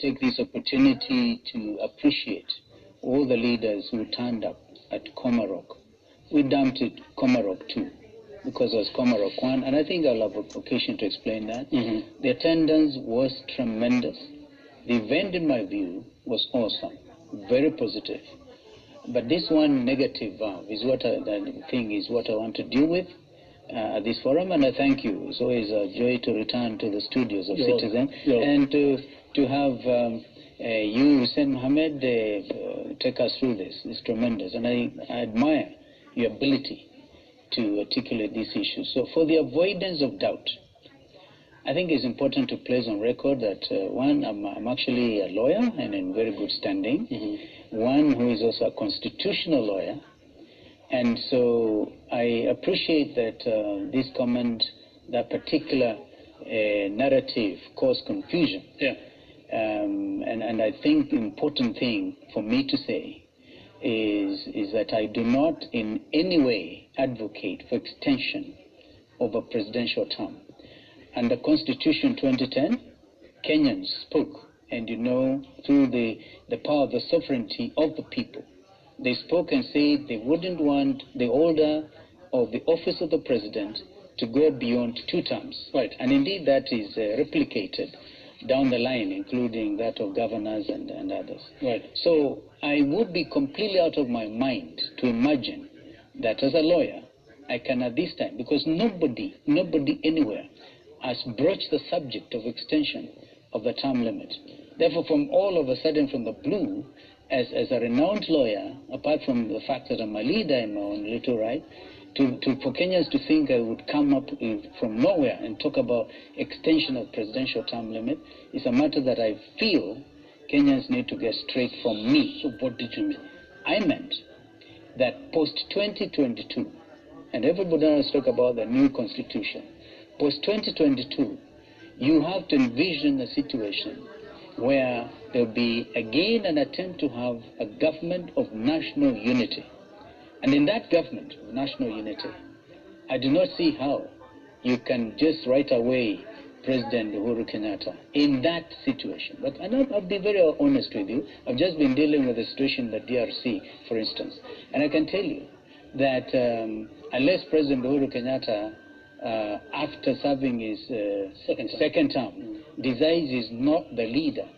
take this opportunity to appreciate all the leaders who turned up at Komarok. We dumped it Komarok 2 because it was Komarok 1, and I think I'll have occasion to explain that. The attendance was tremendous. The event, in my view, was awesome, very positive. But this one negative is what I want to deal with at this forum, and I thank you. It's always a joy to return to the studios of Citizen and to have you, Hussein Mohammed, take us through this. It's tremendous, and I admire your ability to articulate these issues. So for the avoidance of doubt, I think it's important to place on record that, one, I'm actually a lawyer and in very good standing, one who is also a constitutional lawyer. And so I appreciate that this comment, that particular narrative caused confusion. And I think the important thing for me to say is that I do not in any way advocate for extension of a presidential term. Under Constitution 2010, Kenyans spoke, and through the power of the sovereignty of the people, they spoke and said they wouldn't want the order of the office of the president to go beyond 2 terms. And indeed that is replicated down the line, including that of governors and others. So I would be completely out of my mind to imagine that as a lawyer, I can at this time, because nobody anywhere has broached the subject of extension of the term limit. Therefore, from all of a sudden, from the blue, as a renowned lawyer, apart from the fact that I'm a leader in my own little right, for Kenyans to think I would come up from nowhere and talk about extension of presidential term limit is a matter that I feel Kenyans need to get straight from me. So what did you mean? I meant that post-2022, and everybody else talk about the new constitution, post-2022, you have to envision a situation where there will be again an attempt to have a government of national unity. And in that government of national unity, I do not see how you can just right away President Uhuru Kenyatta in that situation. But I'll be very honest with you. I've just been dealing with the situation in the DRC, for instance. And I can tell you that unless President Uhuru Kenyatta, after serving his second term, decides he's not the leader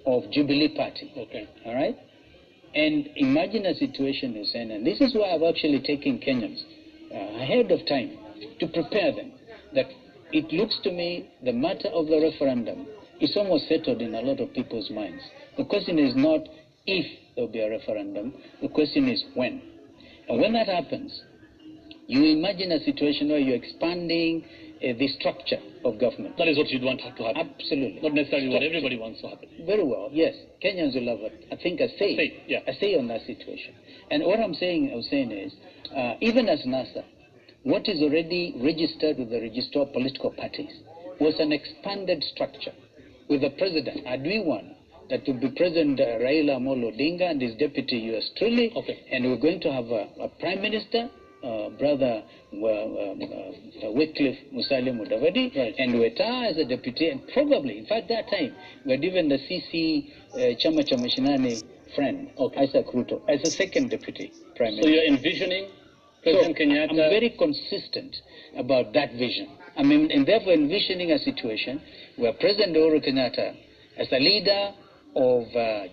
of Jubilee Party. All right? And imagine a situation, Hussein, and this is why I've actually taken Kenyans ahead of time to prepare them, that it looks to me the matter of the referendum is almost settled in a lot of people's minds. The question is not if there will be a referendum, the question is when. And when that happens, you imagine a situation where you're expanding the structure of government. That is what you'd want to happen. Absolutely. Not necessarily what everybody wants to happen. Very well, yes. Kenyans will have, I think, a say on that situation. And what I'm saying, is, even as NASA, what is already registered with the Register of Political Parties was an expanded structure with the president. Adwiwan, that would be President Raila Amolo Odinga and his deputy, yours truly. And we're going to have a prime minister, Brother Wycliffe Musalia Mudavadi, and Weta as a deputy, and probably, in fact, that time, we had even the CC Chama cha Mashinani friend, Isaac Ruto, as a second deputy prime minister. So you're envisioning President Kenyatta? I'm very consistent about that vision. I mean, and therefore envisioning a situation where President Uhuru Kenyatta, as the leader of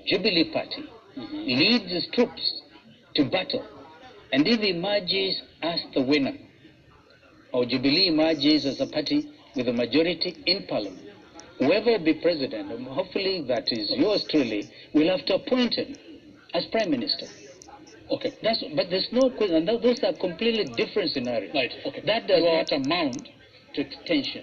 Jubilee Party, leads his troops to battle. And if he emerges as the winner, or Jubilee emerges as a party with a majority in parliament, whoever will be president, and hopefully that is yours truly, will have to appoint him as prime minister. But there's no question, and those are completely different scenarios. That does not amount to extension.